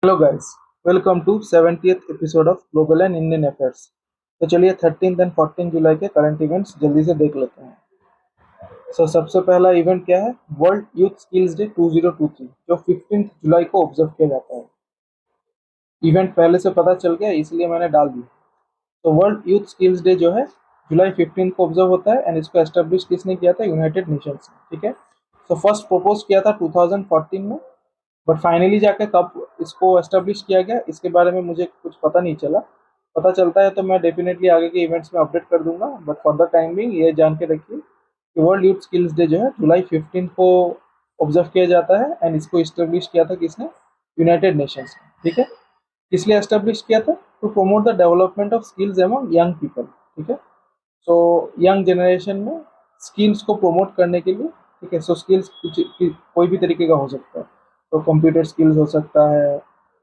Hello guys, welcome to 70th episode of global and Indian affairs. तो चलिए 13 and 14 जुलाई के current events जल्दी से देख लेते हैं। सबसे पहला इवेंट क्या है? वर्ल्ड यूथ स्किल्स डे 2023 जो 15 जुलाई को ऑब्जर्व किया जाता है। इवेंट पहले से पता चल गया इसलिए मैंने डाल दिया। तो वर्ल्ड यूथ स्किल्स डे जो है जुलाई 15 को ऑब्जर्व होता है एंड इसको एस्टेब्लिश किसने किया था? यूनाइटेड नेशंस ने। ठीक है, तो फर्स्ट प्रपोज किया था 2014 में, बट फाइनली जाके कब इसको एस्टेब्लिश किया गया इसके बारे में मुझे कुछ पता नहीं चला। पता चलता है तो मैं डेफिनेटली आगे के इवेंट्स में अपडेट कर दूंगा, but for the time being ये जान के रखिए कि वर्ल्ड यूथ स्किल्स डे जो है जुलाई 15 को ऑब्जर्व किया जाता है एंड इसको इस्टेब्लिश किया था किसने? यूनाइटेड नेशंस ने। ठीक है, इसलिए एस्टेब्लिश किया था to promote the development of skills among young people. ठीक है, सो यंग जनरेशन में स्किल्स को प्रमोट करने के लिए। ठीक है, सो स्किल्स कोई भी तरीके का हो सकता है, तो कंप्यूटर स्किल्स हो सकता है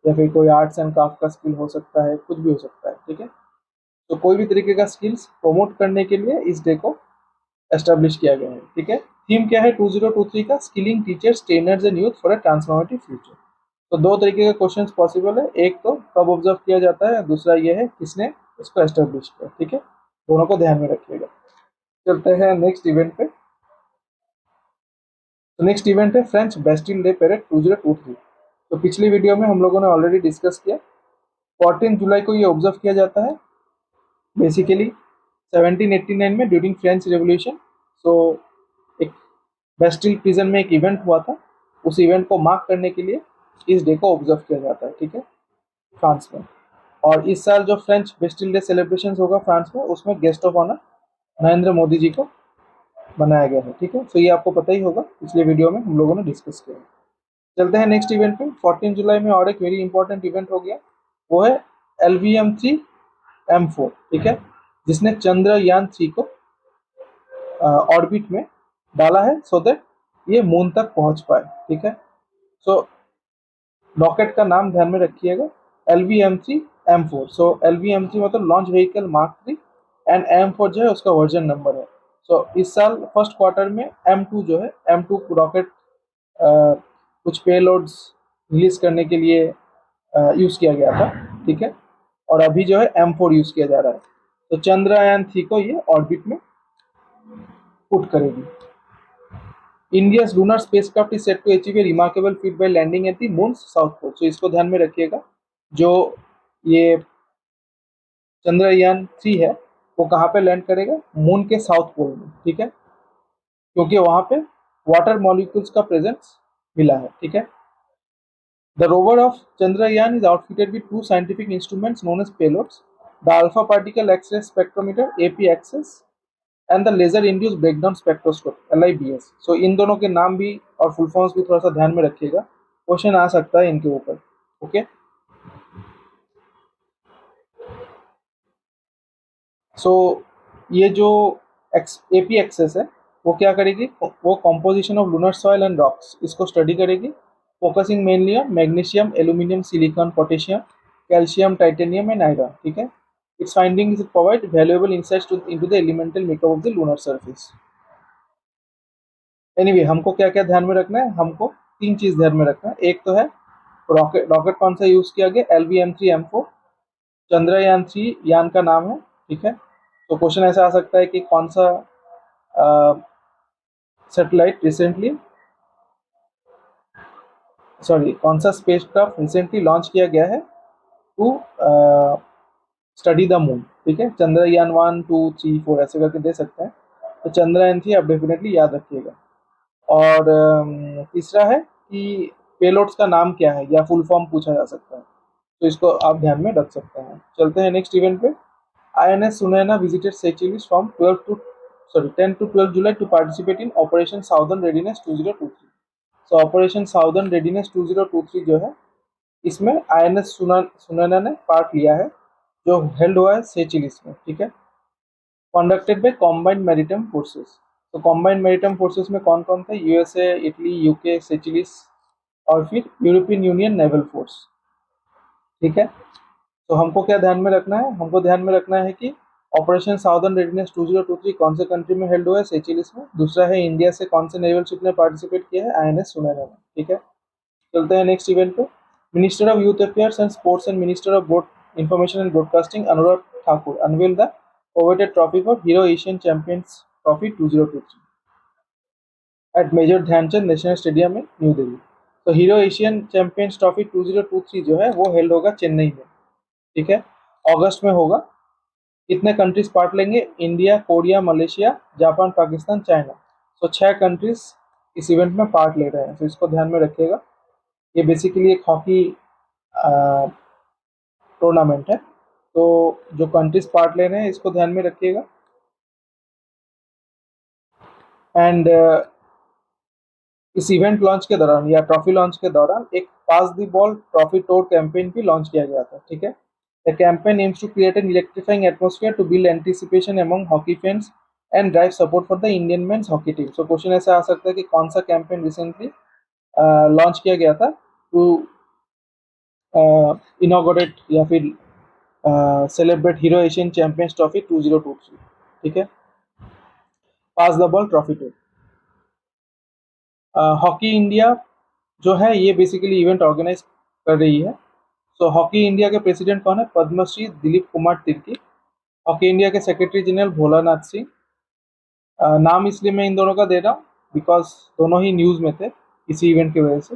या फिर कोई आर्ट्स एंड क्राफ्ट का स्किल हो सकता है, कुछ भी हो सकता है। ठीक है, तो कोई भी तरीके का स्किल्स प्रमोट करने के लिए इस डे को एस्टेब्लिश किया गया है। ठीक है, थीम क्या है 2023 का? Skilling teachers, trainers and youth for a transformative future. तो दो तरीके के क्वेश्चंस पॉसिबल है, एक तो कब ऑब्जर्व किया जाता है, दूसरा ये है किसने इसको एस्टेब्लिश किया। ठीक है, दोनों को ध्यान में रखिएगा। चलते हैं नेक्स्ट इवेंट पे। तो नेक्स्ट इवेंट है फ्रेंच बेस्टिल डे पेरेड 2023। तो पिछली वीडियो में हम लोगों ने ऑलरेडी डिस्कस किया। 14 जुलाई को ये ऑब्जर्व किया जाता है बेसिकली 1789 में ड्यूरिंग फ्रेंच रेवोल्यूशन। सो एक बेस्टिल प्रिजन में एक इवेंट हुआ था, उस इवेंट को मार्क करने के लिए इस डे को ऑब्जर्व किया जाता है। ठीक है, फ्रांस में। और इस साल जो फ्रेंच बेस्टिल डे सेलिब्रेशन होगा फ्रांस में, उसमें guest of honour Narendra Modi ji को बनाया गया है। ठीक है, तो ये आपको पता ही होगा, पिछले वीडियो में हम लोगों ने डिस्कस किया। चलते हैं नेक्स्ट इवेंट पे। 14 जुलाई में और एक वेरी इंपॉर्टेंट इवेंट हो गया, वो है LVM-3M4। ठीक है, जिसने चंद्रयान 3 को ऑर्बिट में डाला है सो दैट ये मून तक पहुंच पाए। ठीक है, सो रॉकेट का नाम ध्यान में रखिएगा, LVM-3M4। सो LVM-3 मतलब launch vehicle mark 3 and M4 जो है उसका वर्जन नंबर है। सो इस साल फर्स्ट क्वार्टर में M2 जो है, M2 रॉकेट कुछ पेलोड्स रिलीज करने के लिए यूज किया गया था। ठीक है, और अभी जो है M4 यूज किया जा रहा है। तो चंद्रयान 3 को ये ऑर्बिट में पुट करेगी। India's lunar spacecraft is set to achieve a remarkable feat by landing at the moon's south pole। तो इसको ध्यान में रखिएगा, जो ये चंद्रयान 3 है वो कहाँ पे लैंड करेगा? मून के साउथ पोल में। ठीक है, क्योंकि वहां पे वाटर मॉलिक्यूल्स का प्रेजेंस मिला है। ठीक है, the rover of Chandrayaan is outfitted with two scientific instruments known as payloads: the Alpha Particle X-ray Spectrometer (APXS) and the laser induced breakdown spectroscope LIBS। So इन दोनों के नाम भी और फुल फॉर्म्स भी थोड़ा सा ध्यान में रखिएगा, क्वेश्चन आ सकता है इनके ऊपर। ओके, सो ये जो APXS है वो क्या करेगी? वो composition of lunar soil and rocks इसको स्टडी करेगी, focusing mainly on magnesium, aluminium, silicon, potassium, calcium, titanium and iron. ठीक है, its findings provide valuable insights into the elemental makeup of the lunar surface। Anyway हमको क्या क्या ध्यान में रखना है? हमको तीन चीज ध्यान में रखना है। एक तो है रॉकेट कौन सा यूज किया गया? LVM-3M4। चंद्रयान 3 यान का नाम है। ठीक है, तो क्वेश्चन ऐसा आ सकता है कि कौन सा सैटेलाइट रिसेंटली कौन सा स्पेसक्राफ्ट रिसेंटली लॉन्च किया गया है टू स्टडी द मून। ठीक है, चंद्रयान 1, 2, 3, 4 ऐसे करके दे सकते हैं। तो चंद्रयान 3 आप डेफिनेटली याद रखिएगा। और तीसरा है कि पेलोड्स का नाम क्या है या फुल फॉर्म पूछा जा सकता है, तो इसको आप ध्यान में रख सकते हैं। चलते हैं नेक्स्ट इवेंट पे। INS Sunaina visited Seychelles from 10 to 12 July to participate in operation southern readiness 2023। So operation southern readiness 2023 जो है, इसमें INS सुनैना ने पार्ट लिया है, जो हेल्ड हुआ है सेचिलिस में। ठीक है, conducted by combined maritime forces. तो कॉम्बाइंड मैरीटाइम फोर्सेस में कौन कौन थे? USA, इटली, UK, सेचिलिस और फिर यूरोपियन यूनियन नेवल फोर्स। ठीक है, तो हमको क्या ध्यान में रखना है? हमको ध्यान में रखना है कि ऑपरेशन साउदर्न रेडीनेस 2023 कौन से कंट्री में हेल्ड हुआ है? सेचिलिस में। दूसरा है इंडिया से कौन से नेवल शिप ने पार्टिसिपेट किया है? INS सुनैना में। ठीक है, चलते हैं नेक्स्ट इवेंट पे। Minister of Youth Affairs and Sports and Minister of Information and Broadcasting Anurag Thakur unveiled the coveted trophy for Hero Asian Champions Trophy 2023 at Major Dhyanchand National Stadium in New Delhi. तो hero Asian champions trophy 2023 जो है वो held होगा चेन्नई में, ठीक है, अगस्त में होगा। कितने कंट्रीज पार्ट लेंगे? India, Korea, Malaysia, Japan, Pakistan, China. तो 6 कंट्रीज इस इवेंट में पार्ट ले रहे हैं, तो इसको ध्यान में रखिएगा। ये बेसिकली एक हॉकी टूर्नामेंट है, तो जो कंट्रीज पार्ट ले रहे हैं इसको ध्यान में रखिएगा। एंड इस इवेंट लॉन्च के दौरान या ट्रॉफी लॉन्च के दौरान एक pass the ball trophy tour campaign भी लॉन्च किया गया था, ठीक है। The campaign aims to create an electrifying atmosphere to build anticipation among hockey fans and drive support for the Indian men's hockey team. So question ऐसा आ सकता है कि कौन सा कैंपेन रिसेंटली लॉन्च किया गया था टू इनॉग्रेट या फिर celebrate Hero Asian champions trophy 2023, ठीक है, pass the ball trophy tour. Hockey India जो है ये बेसिकली इवेंट ऑर्गेनाइज कर रही है। सो हॉकी इंडिया के प्रेसिडेंट कौन है? पद्मश्री दिलीप कुमार तिर्की। हॉकी इंडिया के सेक्रेटरी जनरल भोलानाथ सिंह। नाम इसलिए मैं इन दोनों का दे रहा हूँ बिकॉज दोनों ही न्यूज़ में थे इसी इवेंट की वजह से।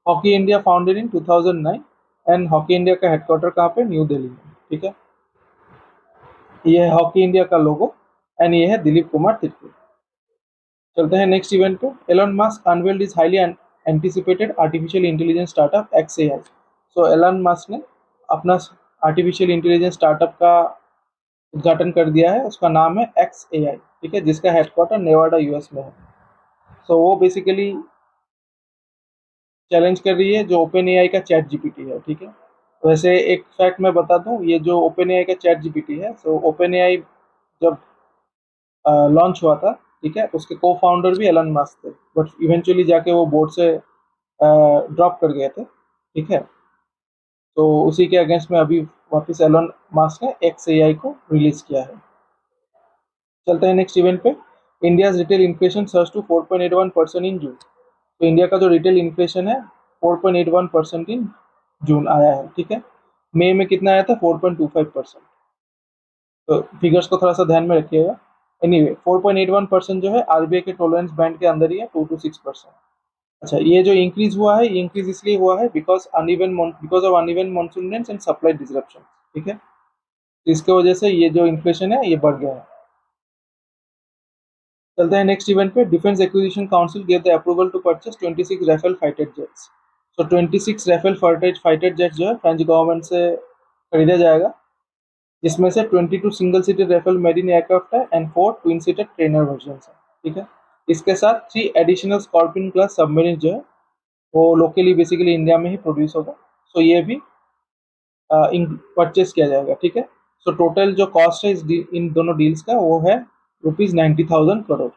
Hockey India founded in 2009 and hockey India का हेडक्वार्टर कहाँ पे? न्यू दिल्ली में, ठीक है। ये है हॉकी इंडिया का लोगो एंड ये है दिलीप कुमार तिर्की। चलते हैं नेक्स्ट इवेंट पे। Elon Musk unveiled is highly anticipated artificial intelligence startup XAI। So Elon Musk ने अपना आर्टिफिशियल इंटेलिजेंस स्टार्टअप का उद्घाटन कर दिया है, उसका नाम है XAI, ठीक है, जिसका हेडक्वार्टर नेवाडा US में है। सो वो बेसिकली चैलेंज कर रही है जो ओपन AI का चैट जीपीटी है, ठीक है। वैसे एक फैक्ट मैं बता दूं, ये जो ओपन AI का चैट जीपीटी है, सो ओपन AI जब लॉन्च हुआ था, ठीक है, उसके को फाउंडर भी एलन मस्क थे, बट इवेंचुअली जाके वो बोर्ड से ड्रॉप कर गए थे, ठीक है। तो उसी के अगेंस्ट में अभी वापस एलन मस्क ने XAI को रिलीज किया है। चलते हैं नेक्स्ट इवेंट पे। India retail inflation surge to 4.81% in June. तो इंडिया का जो रिटेल इन्फ्लेशन है 4.81% इन जून आया है, ठीक है। मई में कितना आया था? 4.25%। तो फिगर्स को थोड़ा सा ध्यान में रखिएगा। एनीवे 4.81% जो है आरबीआई के टॉलरेंस बैंड के अंदर ही है, 2 to 6%। अच्छा, ये जो इंक्रीज हुआ है, ये इंक्रीज इसलिए हुआ है because of uneven monsoon rains and supply disruption, ठीक है। इसके वजह से ये जो इन्फ्लेशन है ये बढ़ गया है। चलते हैं नेक्स्ट इवेंट पे। Defence Acquisition Council gave the approval to purchase 26 Rafale fighter jets. So 26 Rafale fighter jets जो है फ्रेंच गवर्नमेंट से खरीदा जाएगा, जिसमें से 22 single seated Rafale marine aircraft है and 4 twin seated trainer version है, ठीक है। इसके साथ 3 एडिशनल स्कॉर्पियन क्लास सबमरीन जो है वो लोकली बेसिकली इंडिया में ही प्रोड्यूस होगा। सो ये भी परचेस किया जाएगा, ठीक है। सो टोटल जो कॉस्ट है इन दोनों डील्स का वो है ₹90,000 करोड़।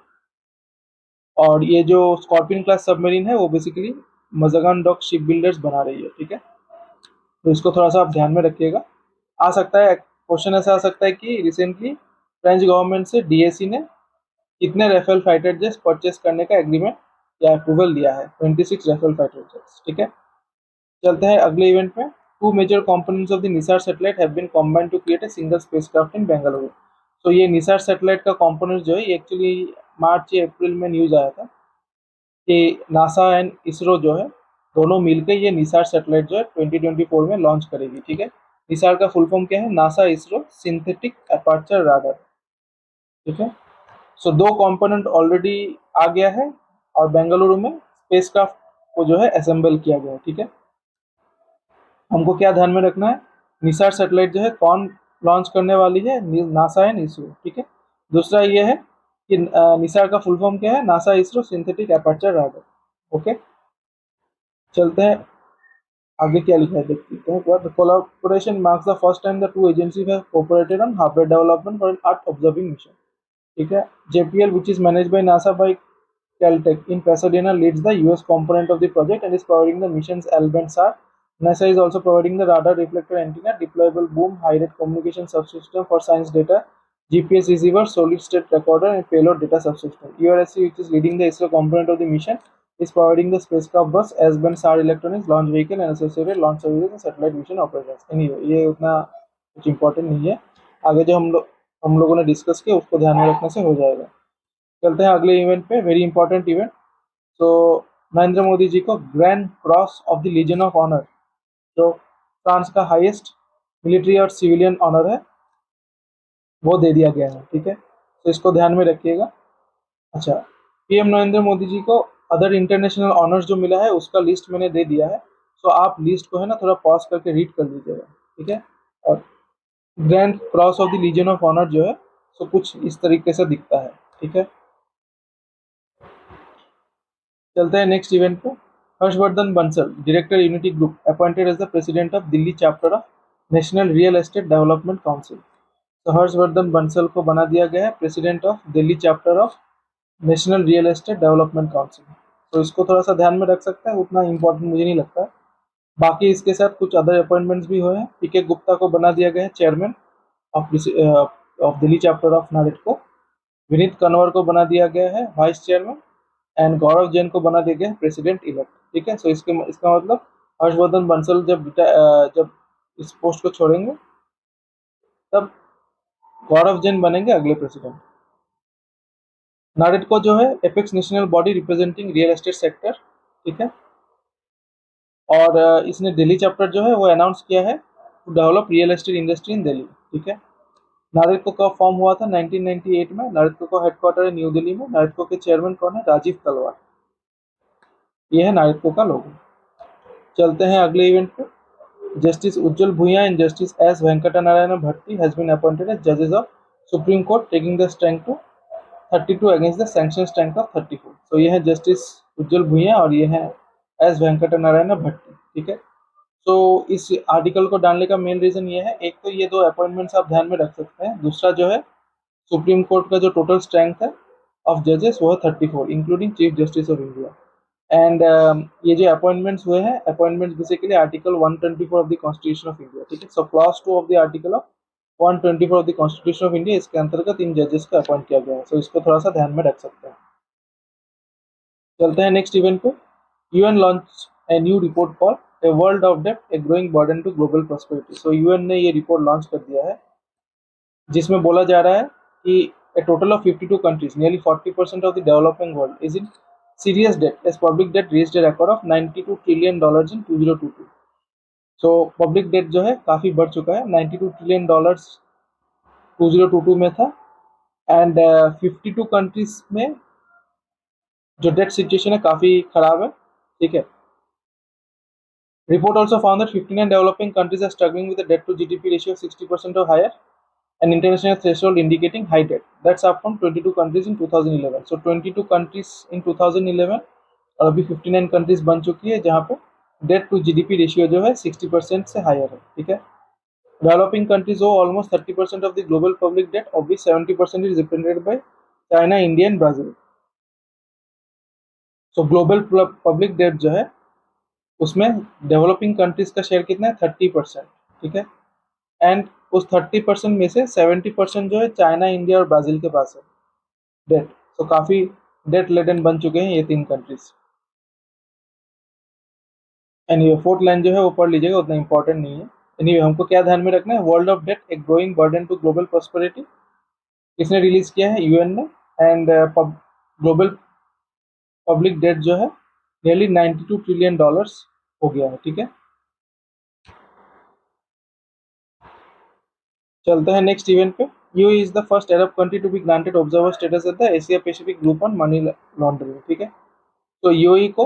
और ये जो स्कॉर्पियन क्लास सबमरीन है वो बेसिकली मजागान डॉक शिप बिल्डर्स बना रही है, ठीक है। तो इसको थोड़ा सा आप ध्यान में रखिएगा। आ सकता है क्वेश्चन ऐसा आ सकता है कि रिसेंटली फ्रेंच गवर्नमेंट से डीएसी ने कितने राफेल फाइटर जेट्स परचेस करने का एग्रीमेंट या अप्रूवल दिया है? 26 राफेल फाइटर जेट्स, ठीक है। चलते हैं अगले इवेंट में। Two major components of the NISAR satellite have been combined to create a single spacecraft in Bengaluru. तो ये निसार सैटेलाइट का कंपोनेंट जो है एक्चुअली मार्च या अप्रैल में न्यूज आया था कि नासा एंड इसरो जो है दोनों मिलकर ये निसार सैटेलाइट जो है 2024 में लॉन्च करेगी, ठीक है। निसार का फुल फॉर्म क्या है? NASA ISRO synthetic aperture radar, ठीक है। सो दो कंपोनेंट ऑलरेडी आ गया है और बेंगलुरु में स्पेसक्राफ्ट को जो है असेंबल किया गया है, ठीक है। हमको क्या ध्यान में रखना है? निसार सैटेलाइट जो है कौन लॉन्च करने वाली है? नासा एंड इसरो, ठीक है। दूसरा ये है कि निसार का फुल फॉर्म क्या है? NASA ISRO synthetic aperture radar, okay. चलते हैं आगे क्या लिखा है देखते हैं। The collaboration marks the first time the two agencies have cooperated on hardware development for an earth observing mission, ठीक है। JPL which is managed by NASA by Caltech in Pasadena leads the US component of the project and is providing the mission's L-band SAR. NASA is also providing the radar reflector antenna, deployable boom, high rate communication subsystem for science data, GPS receiver, solid state recorder and payload data subsystem. URSC which is leading the ISRO component of the mission is providing the spacecraft bus, S-band SAR electronics, launch vehicle and associated launch services and satellite mission operations. Anyway, ये उतना कुछ important नहीं है, आगे जो हम लोगों ने डिस्कस किया उसको ध्यान में रखने से हो जाएगा। चलते हैं अगले इवेंट पे, वेरी इंपॉर्टेंट इवेंट। तो नरेंद्र मोदी जी को Grand Cross of the Legion of Honour, जो फ्रांस का हाईएस्ट मिलिट्री और सिविलियन ऑनर है, वो दे दिया गया है। ठीक है, तो इसको ध्यान में रखिएगा। अच्छा, पीएम नरेंद्र मोदी जी को अदर इंटरनेशनल ऑनर्स जो मिला है उसका लिस्ट मैंने दे दिया है, तो आप लिस्ट को है ना थोड़ा पॉज करके रीड कर लीजिएगा। ठीक है, और Grand Cross of the Legion of Honour जो है तो कुछ इस तरीके से दिखता है। ठीक है, चलते हैं नेक्स्ट इवेंट पे। Harshvardhan Bansal, director Unity Group, appointed as the president of Delhi chapter of National Real Estate Development Council. तो हर्षवर्धन बंसल को बना दिया गया है president of Delhi chapter of National Real Estate Development Council. तो इसको थोड़ा सा ध्यान में रख सकते हैं, उतना इंपॉर्टेंट मुझे नहीं लगता है। बाकी इसके साथ कुछ अदर अपॉइंटमेंट्स भी हुए हैं। पीके गुप्ता को बना दिया गया है chairman of Delhi chapter of NAREDCO. Vineet Kanwar को बना दिया गया है vice chairman, and Gaurav Jain को बना दिया गया है प्रेसिडेंट इलेक्ट। ठीक है, सो इसका मतलब हर्षवर्धन बंसल जब इस पोस्ट को छोड़ेंगे तब गौरव जैन बनेंगे अगले प्रेसिडेंट। नाडेटको जो है apex national body representing real estate sector. ठीक है, और इसने दिल्ली चैप्टर जो है वो अनाउंस किया है to develop real estate industry in Delhi. ठीक है, नाडेटको कब फॉर्म हुआ था? 1998 में। नाडेटको का हेडक्वार्टर है न्यू दिल्ली में। नाडेटको के चेयरमैन कौन है? राजीव तलवार। ये है नाडेटको का लोगो। चलते हैं अगले इवेंट पे। Justice Ujjal Bhuyan and justice S Venkata Narayana Bhatti has been appointed as जजेस of supreme court, taking the strength to 32 against the sanction strength of 34। तो ये है जस्टिस उज्जवल भुइया और ये है एस वेंकटा नारायण भट्टी। ठीक है, तो इस आर्टिकल को डालने का मेन रीजन ये है, एक तो ये दो अपॉइंटमेंट्स आप ध्यान में रख सकते हैं, दूसरा जो है सुप्रीम कोर्ट का जो टोटल स्ट्रेंथ है ऑफ जजेस वो है 34 including chief justice of India. And ये जो अपॉइंटमेंट्स हुए हैं, appointments basically article 124 of the constitution of India. ठीक है, so clause 2 of the article of 124 of the constitution of India, इसके अंतर्गत इन जजेस को अपॉइंट किया गया है। सो इसको थोड़ा सा ध्यान में रख सकते हैं। चलते हैं नेक्स्ट इवेंट पे। UN launch a new report called a world of डेब्ट a growing burden to global prosperity. So UN ने ये रिपोर्ट लॉन्च कर दिया है जिसमें बोला जा रहा है कि a total of 52 countries, nearly 40% of the developing world, is in serious debt as public debt reached a record of $92 trillion in 2022। so public debt जो है काफी बढ़ चुका है, $92 trillion 2022 में था, एंड 52 कंट्रीज में जो डेट सिचुएशन है काफी खराब है। ठीक है, report also found that 59 developing countries are struggling with a debt to GDP ratio of 60% or higher, an international threshold indicating high debt. That's up from 22 countries in 2011. So 22 countries in 2011 और अभी 59 countries बन चुकी है जहाँ पे date to GDP ratio जो है 60% से हायर है। ठीक है, डेवलपिंग कंट्रीज हो almost 30% of the global public debt, of which 70% is represented by China, India and Brazil. So global public debt जो है उसमें डेवलपिंग कंट्रीज का शेयर कितना है? 30%। ठीक है, एंड उस 30% में से 70% जो है चाइना, इंडिया और ब्राजील के पास है डेट। तो काफी डेट लेडन बन चुके हैं ये तीन कंट्रीज। एंड ये फोर्थ लाइन जो है वो पढ़ लीजिएगा, उतना इंपॉर्टेंट नहीं है। एनीवे हमको क्या ध्यान में रखना है? World of debt a growing burden to global prosperity, इसने रिलीज किया है यूएन ने, एंड ग्लोबल पब्लिक डेट जो है नियरली $92 ट्रिलियन हो गया है। ठीक है, चलते हैं नेक्स्ट इवेंट पे। UAE is the first Arab country to be granted observer status at the Asia Pacific group on money laundering. ठीक है, तो यूएई को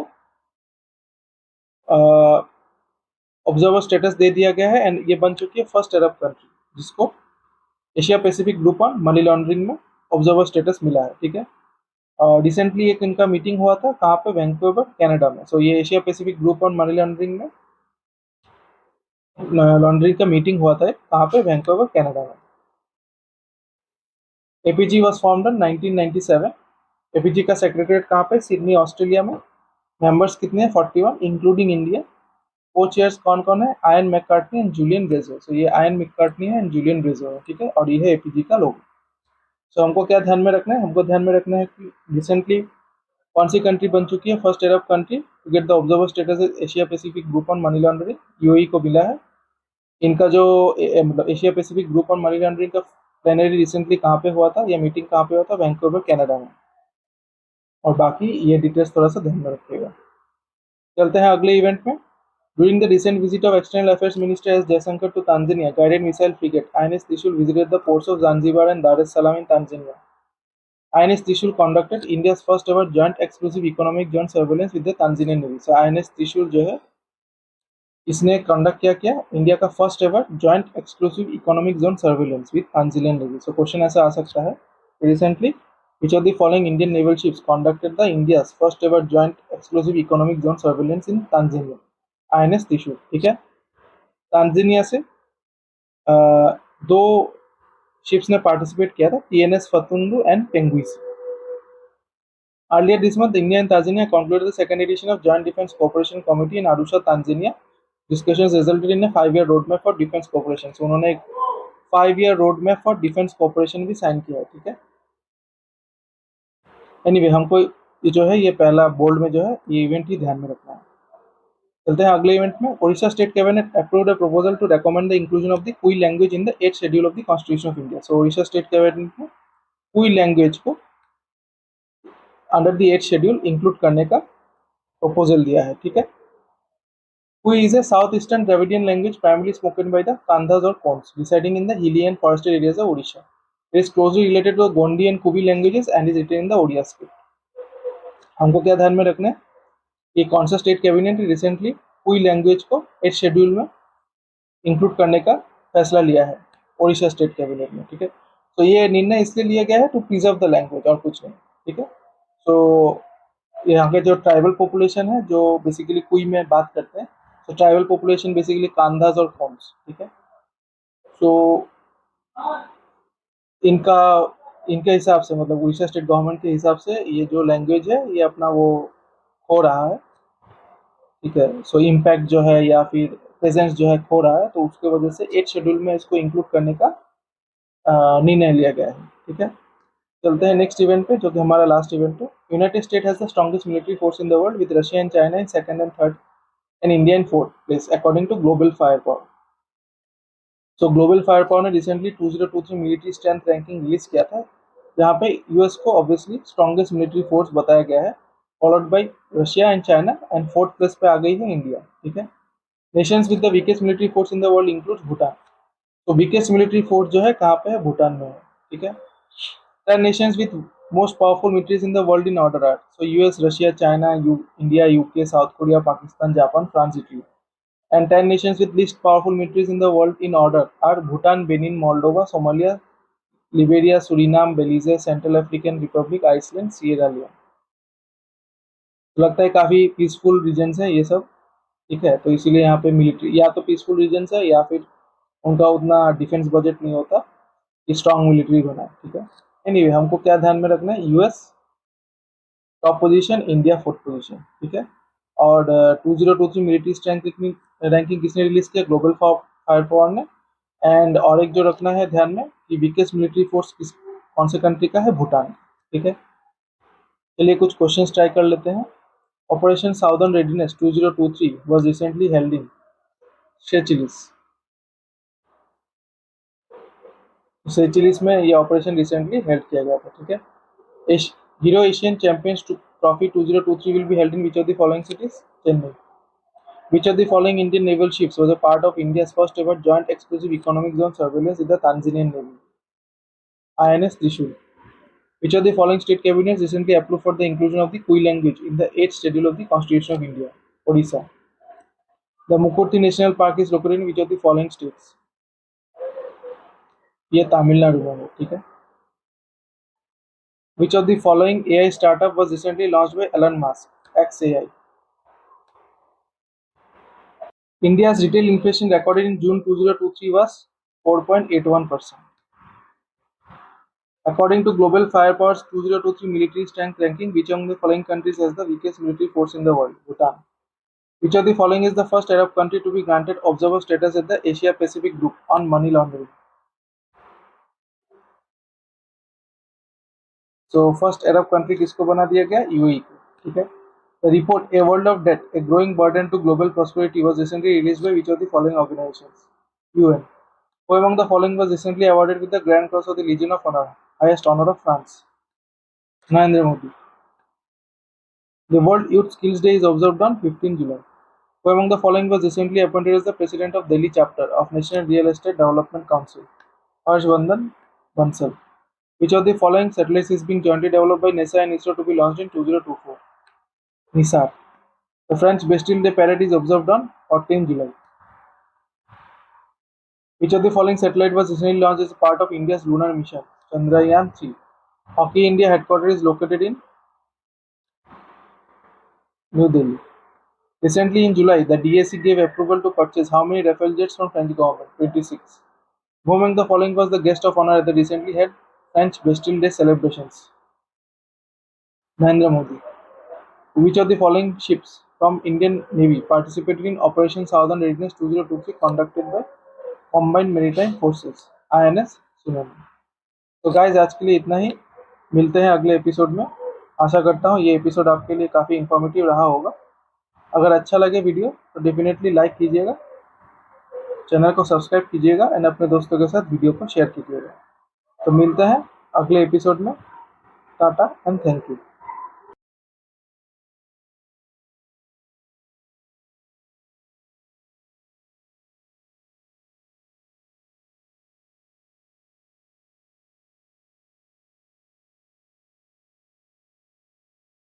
ऑब्जर्वर स्टेटस दे दिया गया है, एंड ये बन चुकी है फर्स्ट अरब कंट्री जिसको Asia Pacific group on money laundering में ऑब्जर्वर स्टेटस मिला है। ठीक है, रिसेंटली एक इनका मीटिंग हुआ था, कहाँ पे? वैंकूवर कनाडा में। सो ये Asia Pacific group on money laundering में लॉन्ड्रिंग का मीटिंग हुआ था, कहाँ पे? वैंकूवर कनाडा में। APG was formed in 1997। APG का सेक्रेटरीट कहाँ पे? सिडनी, ऑस्ट्रेलिया में। मेंबर्स कितने हैं? 41 इंक्लूडिंग इंडिया। को चेयर्स कौन कौन है? Ian McCartney and Julian Brejo. So ये आयन मैककार्टनी है एंड जूलियन ब्रेजो है। ठीक है, और ये है एपीजी का लोगो। सो हमको क्या ध्यान में रखना है? हमको ध्यान में रखना है कि रिसेंटली कौन सी कंट्री बन चुकी है first Arab country to get the observer status Asia Pacific group on money laundering? UAE को मिला है। इनका जो मतलब Asia Pacific group on money laundering का प्लेनरी रिसेंटली कहाँ पे हुआ था, या मीटिंग कहाँ पे हुआ था? वैंकूवर कनाडा में। और बाकी ये डिटेल्स थोड़ा सा ध्यान में रखिएगा। चलते हैं अगले इवेंट में। During the recent visit of External Affairs Minister S. Jaishankar to Tanzania, guided missile frigate INS Trishul visited the ports of Zanzibar and Dar es Salaam in Tanzania. INS Trishul conducted India's first ever joint exclusive economic zone surveillance with the Tanzanian Navy. So INS Trishul जो है इसने conduct किया India का first ever joint exclusive economic zone surveillance with Tanzanian navy. So question ऐसा आ सकता है recently which of the following Indian naval ships conducted the India's first ever joint exclusive economic zone surveillance in Tanzania? INS Trishul। ठीक है, Tanzania से दो ships ने participate किया था, TNS Fatundu and Penguis. Earlier this month, India and Tanzania concluded the second edition of Joint Defense Cooperation Committee in Arusha, Tanzania. Discussions resulted in a 5-year roadmap for defense cooperation. So उन्होंने एक 5-year roadmap for defense cooperation भी sign किया है। ठीक है, anyway हमको ये जो है ये पहला बोल्ड में जो है ये इवेंट ही ध्यान में रखना है। चलते हैं अगले इवेंट में। Odisha state cabinet approved a proposal to recommend the inclusion of the Kui language in the 8th schedule of the constitution of India. So Odisha state cabinet ने कुई लैंग्वेज को under the 8th schedule include करने का proposal दिया है। ठीक है, Kui is a southeastern Dravidian language primarily spoken by the Kandhas or Konds residing in the hilly and forested areas of Odisha. It is closely related to the Gondi and Kubi languages and is written in the Odia script. हमको क्या ध्यान में रखना है कि कौन सा state cabinet recently कुई लैंग्वेज को 8th शेड्यूल में इंक्लूड करने का फैसला लिया है, ओडिशा स्टेट कैबिनेट में। ठीक है, तो ये निर्णय इसलिए लिया गया है टू प्रिजर्व द लैंग्वेज और कुछ नहीं। ठीक है, तो यहाँ के जो ट्राइबल पॉपुलेशन है जो बेसिकली कुई में बात करते हैं, तो ट्राइबल पॉपुलेशन बेसिकली कांधास और कॉम्स। ठीक है, तो इनका इनके हिसाब से मतलब उड़ीसा स्टेट गवर्नमेंट के हिसाब से ये जो लैंग्वेज है ये अपना वो खो रहा है। ठीक है, सो इम्पैक्ट जो है या फिर प्रेजेंस जो है खो रहा है, तो उसके वजह से 8th शेड्यूल में इसको इंक्लूड करने का निर्णय लिया गया है। ठीक है, चलते हैं नेक्स्ट इवेंट पे जो कि हमारा लास्ट इवेंट है। United state has the strongest military force in the world with Russia and China in second and third and India in fourth place according to global fire power. So global fire power ने recently 2023 military strength ranking release किया था, जहाँ पे US को obviously strongest military force बताया गया है, followed by Russia and China, and fourth place पे आ गई है इंडिया। ठीक है, Nations with the weakest military force in the world includes Bhutan. तो वीकेस्ट मिलिट्री फोर्स जो है कहाँ पे है? भूटान में है। ठीक है, 10 nations with most powerful militaries in the world in order are so US, Russia, China, India, UK, South Korea, Pakistan, Japan, France, Italy. And 10 nations with least powerful militaries in the world in order are Bhutan, Benin, Moldova, Somalia, Liberia, Suriname, Belize, Central African Republic, Iceland, Sierra Leone. तो लगता है काफी peaceful reason है ये सब। ठीक है, तो इसीलिए यहाँ पे मिलिट्री या तो पीसफुल रीजन है या फिर उनका उतना डिफेंस बजट नहीं होता कि स्ट्रॉन्ग मिलिट्री बनाए। ठीक है, एनीवे हमको क्या ध्यान में रखना है? US top position, India fourth position. ठीक है, और 2023 मिलिट्री स्ट्रेंथ रैंकिंग किसने रिलीज किया? ग्लोबल फायर पावर ने। एंड और एक जो रखना है ध्यान में कि वीकेस्ट मिलिट्री फोर्स कौन से कंट्री का है? भूटान। ठीक है, चलिए कुछ क्वेश्चन ट्राई कर लेते हैं। Operation southern readiness 2023 was recently held in Seychelles. Seychelles में ये ऑपरेशन रिसेंटली हेल्ड किया गया था। ठीक है, Hero Asian Champions Trophy 2023 will be held in which of the following cities? Chennai. Which of the following Indian naval ships was a part of India's first ever joint exclusive economic zone surveillance with the Tanzanian Navy? INS Trishul. Which of the following state cabinets recently approved for the inclusion of the Kui language in the 8th schedule of the Constitution of India? Odisha. The Mukurthi National Park is located in which of the following states? ये तमिलनाडु में है। ठीक है, Which of the following AI startup was recently launched by Elon Musk? XAI. India's retail inflation recorded in June 2023 was 4.81%. According to Global Firepower's 2023 military strength ranking, which among the following countries has the weakest military force in the world? Bhutan. Which of the following is the first Arab country to be granted observer status at the Asia Pacific Group on money laundering? So first Arab country किसको बना दिया गया? UAE को। ठीक है। The report A World of Debt, A Growing Burden to Global Prosperity was recently released by which of the following organizations? UN. Who among the following was recently awarded with the Grand Cross of the Legion of Honor, highest honor of France? Narendra Modi. The World Youth Skills Day is observed on 15 July. Who among the following was recently appointed as the President of Delhi Chapter of National Real Estate Development Council? Harshvardhan Bansal. Which of the following satellites is being jointly developed by NASA and ISRO to be launched in 2024? NISAR. The French Bastille Day parade is observed on 14 July. Which of the following satellite was recently launched as a part of India's lunar mission? Chandrayaan-3. Hockey India headquarters is located in New Delhi. Recently in July, the DAC gave approval to purchase how many Rafale jets from French government? 26. Who among the following was the guest of honor at the recently held French Bastille Day celebrations? Narendra Modi. Which of the following ships from Indian Navy participated in Operation Southern Readiness 2023 conducted by Combined Maritime Forces INS tsunami. तो guys आज के लिए इतना ही, मिलते हैं अगले episode में। आशा करता हूँ ये एपिसोड आपके लिए काफ़ी इन्फॉर्मेटिव रहा होगा। अगर अच्छा लगे वीडियो तो डेफिनेटली लाइक कीजिएगा, चैनल को सब्सक्राइब कीजिएगा एंड अपने दोस्तों के साथ वीडियो को शेयर कीजिएगा। तो मिलते हैं अगले एपिसोड में। Tata and thank you.